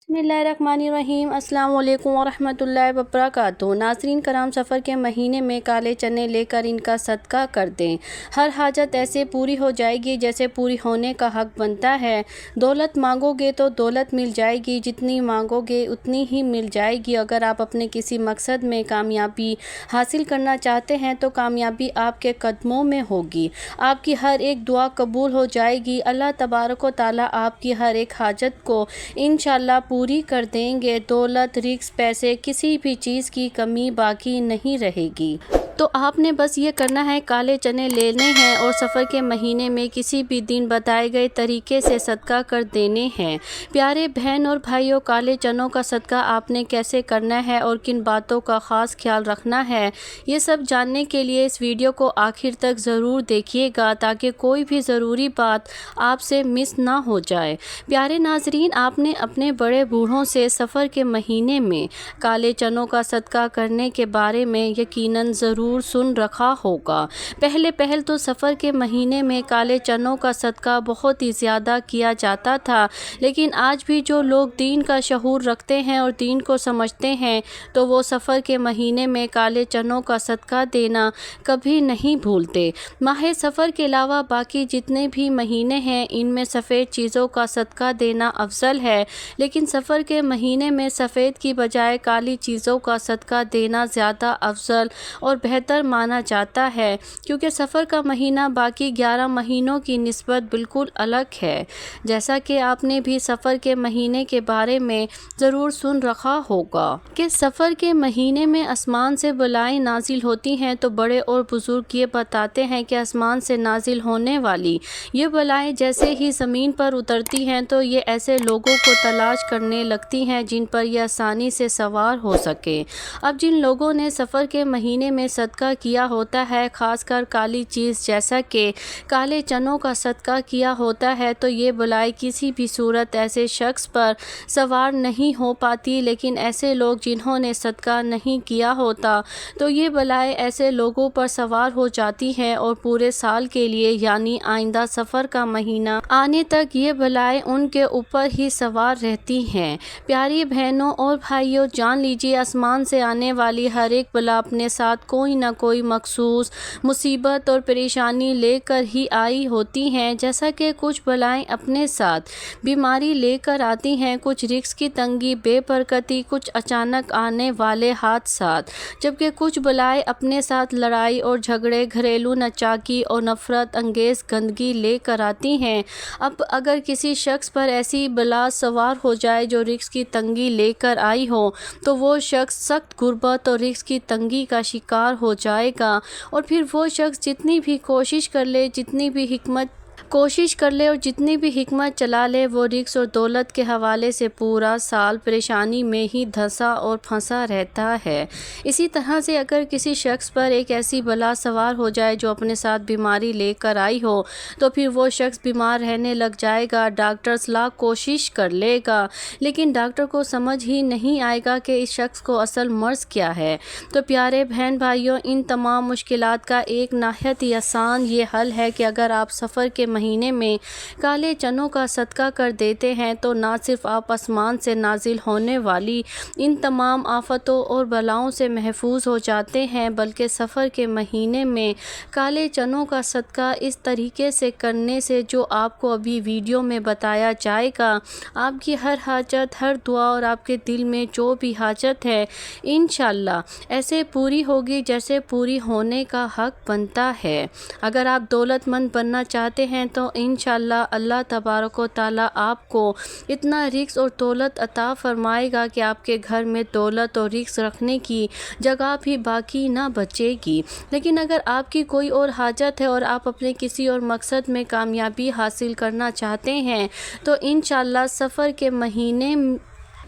बिस्मिल्लाहिर्रहमानिर्रहीम। अस्सलाम वालेकुम वरहमतुल्लाहि वबरकातुहू। नाज़रीन कराम, सफ़र के महीने में काले चने लेकर इनका सदका कर दें। हर हाजत ऐसे पूरी हो जाएगी जैसे पूरी होने का हक बनता है। दौलत मांगोगे तो दौलत मिल जाएगी, जितनी मांगोगे उतनी ही मिल जाएगी। अगर आप अपने किसी मकसद में कामयाबी हासिल करना चाहते हैं तो कामयाबी आपके कदमों में होगी। आपकी हर एक दुआ कबूल हो जाएगी। अल्लाह तबारक व तआला आपकी हर एक हाजत को इंशाअल्लाह पूरी कर देंगे। दौलत, रिज़्क़, पैसे, किसी भी चीज़ की कमी बाकी नहीं रहेगी। तो आपने बस ये करना है, काले चने लेने हैं और सफ़र के महीने में किसी भी दिन बताए गए तरीके से सदका कर देने हैं। प्यारे बहन और भाइयों, काले चनों का सदका आपने कैसे करना है और किन बातों का ख़ास ख्याल रखना है, ये सब जानने के लिए इस वीडियो को आखिर तक ज़रूर देखिएगा ताकि कोई भी ज़रूरी बात आपसे मिस ना हो जाए। प्यारे नाज़रीन, आपने अपने बड़े बूढ़ों से सफ़र के महीने में काले चनों का सदका करने के बारे में यकीनन ज़रूर सुन रखा होगा। पहले तो सफ़र के महीने में काले चनों का सदका बहुत ही ज़्यादा किया जाता था, लेकिन आज भी जो लोग दीन का शऊर रखते हैं और दीन को समझते हैं तो वो सफ़र के महीने में काले चनों का सदका देना कभी नहीं भूलते। माह सफ़र के अलावा बाकी जितने भी महीने हैं इनमें सफ़ेद चीज़ों का सदका देना अफजल है, लेकिन सफ़र के महीने में सफ़ेद की बजाय काली चीज़ों का सदका देना ज़्यादा अफजल और बेहतर माना जाता है, क्योंकि सफ़र का महीना बाकी 11 महीनों की निस्बत बिल्कुल अलग है। जैसा कि आपने भी सफ़र के महीने के बारे में ज़रूर सुन रखा होगा कि सफ़र के महीने में आसमान से बलाएँ नाजिल होती हैं, तो बड़े और बुज़ुर्ग ये बताते हैं कि आसमान से नाजिल होने वाली ये बलाएँ जैसे ही ज़मीन पर उतरती हैं तो ये ऐसे लोगों को तलाश करने लगती हैं जिन पर यह आसानी से सवार हो सके। अब जिन लोगों ने सफ़र के महीने में सदका किया होता है, ख़ासकर काली चीज़ जैसा कि काले चनों का सदका किया होता है, तो ये बलाएँ किसी भी सूरत ऐसे शख्स पर सवार नहीं हो पाती। लेकिन ऐसे लोग जिन्होंने सदका नहीं किया होता तो ये बलाएँ ऐसे लोगों पर सवार हो जाती हैं और पूरे साल के लिए यानी आइंदा सफ़र का महीना आने तक ये बलाएँ उनके ऊपर ही सवार रहती हैं। प्यारी बहनों और भाइयों, जान लीजिए आसमान से आने वाली हर एक बला अपने साथ कोई ना कोई मखसूस मुसीबत और परेशानी लेकर ही आई होती हैं। जैसा कि कुछ बलाएँ अपने साथ बीमारी लेकर आती हैं, कुछ रिज़्क़ की तंगी, बेबरकती, कुछ अचानक आने वाले हादसात, जबकि कुछ बलाएँ अपने साथ लड़ाई और झगड़े, घरेलू नाचाकी और नफ़रत अंगेज़ गंदगी लेकर आती हैं। अब अगर किसी शख्स पर ऐसी बला सवार हो जाए जो रिज़्क़ की तंगी लेकर आई हो, तो वो शख्स सख्त गुर्बत और रिज़्क़ की तंगी का शिकार हो जाएगा। और फिर वो शख्स जितनी भी कोशिश कर ले, और जितनी भी हिकमत चला ले, वो रिज़्क़ और दौलत के हवाले से पूरा साल परेशानी में ही धंसा और फंसा रहता है। इसी तरह से अगर किसी शख्स पर एक ऐसी बला सवार हो जाए जो अपने साथ बीमारी लेकर आई हो, तो फिर वो शख्स बीमार रहने लग जाएगा। डॉक्टर्स लाख कोशिश कर लेगा, लेकिन डॉक्टर को समझ ही नहीं आएगा कि इस शख्स को असल मर्ज़ क्या है। तो प्यारे बहन भाइयों, इन तमाम मुश्किलात का एक नहायत ही आसान ये हल है कि अगर आप सफ़र के महीने में काले चनों का सदका कर देते हैं तो ना सिर्फ आप आसमान से नाजिल होने वाली इन तमाम आफतों और बलाओं से महफूज हो जाते हैं, बल्कि सफ़र के महीने में काले चनों का सदका इस तरीके से करने से जो आपको अभी वीडियो में बताया जाएगा, आपकी हर हाजत, हर दुआ और आपके दिल में जो भी हाजत है इंशाअल्लाह ऐसे पूरी होगी जैसे पूरी होने का हक बनता है। अगर आप दौलतमंद बनना चाहते हैं तो इंशाअल्लाह अल्लाह तबारक व तआला आपको इतना रिज़्क़ और दौलत अता फरमाएगा कि आपके घर में दौलत और रिज़्क़ रखने की जगह भी बाकी ना बचेगी। लेकिन अगर आपकी कोई और हाजत है और आप अपने किसी और मकसद में कामयाबी हासिल करना चाहते हैं तो इंशाअल्लाह सफ़र के महीने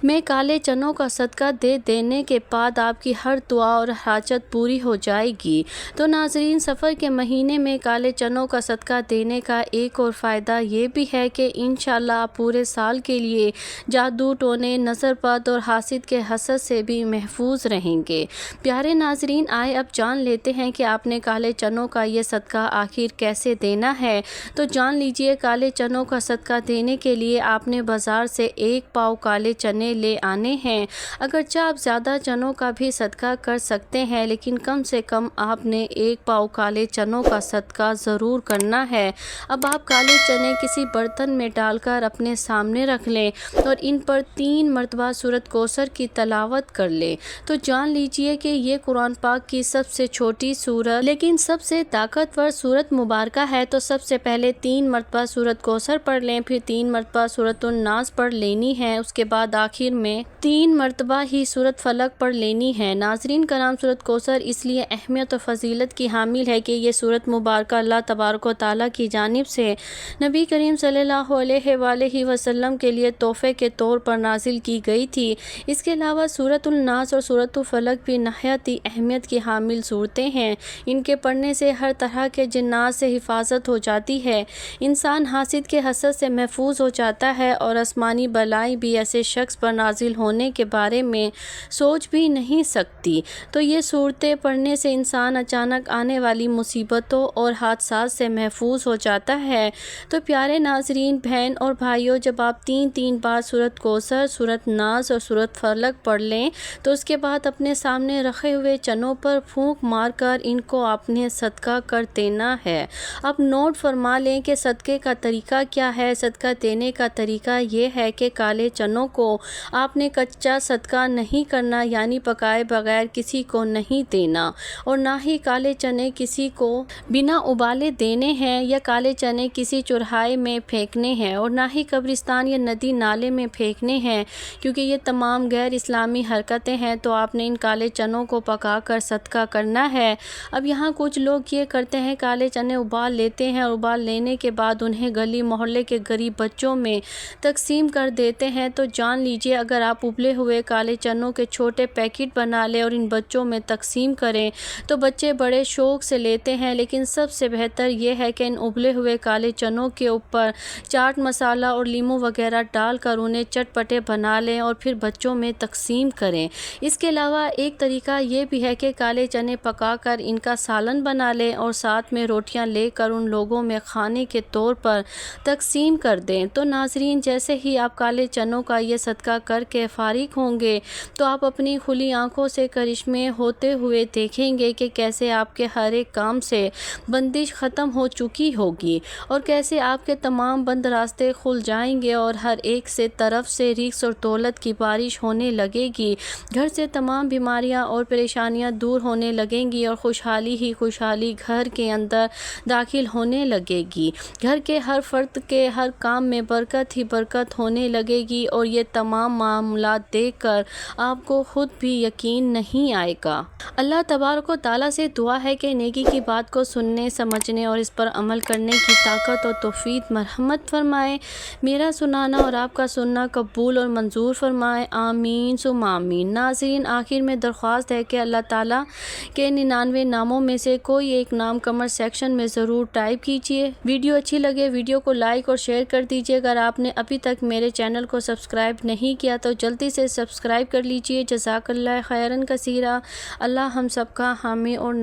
में काले चनों का सदका दे देने के बाद आपकी हर दुआ और हाजत पूरी हो जाएगी। तो नाज़रीन, सफ़र के महीने में काले चनों का सदका देने का एक और फ़ायदा ये भी है कि इंशाअल्लाह आप पूरे साल के लिए जादू, टोने, नज़रबद और हासिद के हसद से भी महफूज रहेंगे। प्यारे नाज़रीन, आए अब जान लेते हैं कि आपने काले चनों का ये सदका आखिर कैसे देना है। तो जान लीजिए, काले चनों का सदका देने के लिए आपने बाज़ार से 1 पाव काले चने چنے لے آنے ہیں۔ اگرچہ آپ زیادہ چنوں کا بھی صدقہ کر سکتے ہیں، لیکن کم سے کم آپ نے 1 پاؤ کالے چنوں کا صدقہ ضرور کرنا ہے۔ اب آپ کالے چنے کسی برتن میں ڈال کر اپنے سامنے رکھ لیں اور ان پر 3 مرتبہ سورۃ کوثر کی تلاوت کر لیں تو جان لیجئے کہ یہ قرآن پاک کی سب سے چھوٹی سورت لیکن سب سے طاقتور سورت مبارکہ ہے۔ تو سب سے پہلے 3 مرتبہ سورۃ کوثر پڑھ لیں، پھر 3 مرتبہ سورۃ الناس پڑھ لینی ہے، اس کے بعد آخر میں 3 مرتبہ ہی سورۃ فلق پڑھ لینی ہے۔ ناظرین کرام، سورۃ کوثر اس لیے اہمیت اور فضیلت کی حامل ہے کہ یہ سورت مبارکہ اللہ تبارک و تعالیٰ کی جانب سے نبی کریم صلی اللہ علیہ وآلہ وسلم کے لیے تحفے کے طور پر نازل کی گئی تھی۔ اس کے علاوہ سورۃ الناس اور سورۃ الفلق بھی نہایت ہی اہمیت کی حامل صورتیں ہیں۔ ان کے پڑھنے سے ہر طرح کے جنات سے حفاظت ہو جاتی ہے، انسان حاسد کے حسد سے محفوظ ہو جاتا ہے اور آسمانی بلائیں بھی ایسے شخص پر نازل ہونے کے بارے میں سوچ بھی نہیں سکتی۔ تو یہ صورتیں پڑھنے سے انسان اچانک آنے والی مصیبتوں اور حادثات سے محفوظ ہو جاتا ہے۔ تو پیارے ناظرین، بہن اور بھائیوں، جب آپ 3 بار سورۃ کوثر، سورۃ ناس اور سورۃ فلق پڑھ لیں تو اس کے بعد اپنے سامنے رکھے ہوئے چنوں پر پھونک مار کر ان کو آپ نے صدقہ کر دینا ہے۔ اب نوٹ فرما لیں کہ صدقے کا طریقہ کیا ہے۔ صدقہ دینے کا طریقہ یہ ہے کہ کالے چنوں کو آپ نے کچا صدقہ نہیں کرنا، یعنی پکائے بغیر کسی کو نہیں دینا، اور نہ ہی کالے چنے کسی کو بنا ابالے دینے ہیں یا کالے چنے کسی چرخائے میں پھینکنے ہیں، اور نہ ہی قبرستان یا ندی نالے میں پھینکنے ہیں، کیونکہ یہ تمام غیر اسلامی حرکتیں ہیں۔ تو آپ نے ان کالے چنوں کو پکا کر صدقہ کرنا ہے۔ اب یہاں کچھ لوگ یہ کرتے ہیں، کالے چنے ابال لیتے ہیں اور ابال لینے کے بعد انہیں گلی محلے کے غریب بچوں میں تقسیم کر دیتے ہیں۔ تو جان لیجئے اگر آپ ابلے ہوئے کالے چنوں کے چھوٹے پیکٹ بنا لیں اور ان بچوں میں تقسیم کریں تو بچے بڑے شوق سے لیتے ہیں، لیکن سب سے بہتر یہ ہے کہ ان ابلے ہوئے کالے چنوں کے اوپر چاٹ مسالہ اور لیموں وغیرہ ڈال کر انہیں چٹپٹے بنا لیں اور پھر بچوں میں تقسیم کریں۔ اس کے علاوہ ایک طریقہ یہ بھی ہے کہ کالے چنے پکا کر ان کا سالن بنا لیں اور ساتھ میں روٹیاں لے کر ان لوگوں میں کھانے کے طور پر تقسیم کر دیں۔ تو ناظرین، جیسے ہی آپ کالے چنوں کا یہ صدقہ کر کے فارغ ہوں گے تو آپ اپنی کھلی آنکھوں سے کرشمے ہوتے ہوئے دیکھیں گے کہ کیسے آپ کے ہر ایک کام سے بندش ختم ہو چکی ہوگی اور کیسے آپ کے تمام بند راستے کھل جائیں گے اور ہر ایک سے طرف سے رزق اور دولت کی بارش ہونے لگے گی، گھر سے تمام بیماریاں اور پریشانیاں دور ہونے لگیں گی اور خوشحالی ہی خوشحالی گھر کے اندر داخل ہونے لگے گی، گھر کے ہر فرد کے ہر کام میں برکت ہی برکت ہونے لگے گی، اور یہ تمام معاملات دیکھ کر آپ کو خود بھی یقین نہیں آئے گا۔ اللہ تبارک و تعالیٰ سے دعا ہے کہ نیکی کی بات کو سننے، سمجھنے اور اس پر عمل کرنے کی طاقت اور توفیق مرحمت فرمائے، میرا سنانا اور آپ کا سننا قبول اور منظور فرمائے، آمین ثم آمین۔ ناظرین، آخر میں درخواست ہے کہ اللہ تعالیٰ کے 99 ناموں میں سے کوئی ایک نام کمنٹ سیکشن میں ضرور ٹائپ کیجئے۔ ویڈیو اچھی لگے ویڈیو کو لائک اور شیئر کر دیجئے۔ اگر آپ نے ابھی تک میرے چینل کو سبسکرائب نہیں کیا تو جلدی سے سبسکرائب کر لیجئے۔ جزاک اللہ خیرن کثیرا۔ اللہ ہم سب کا حامی اور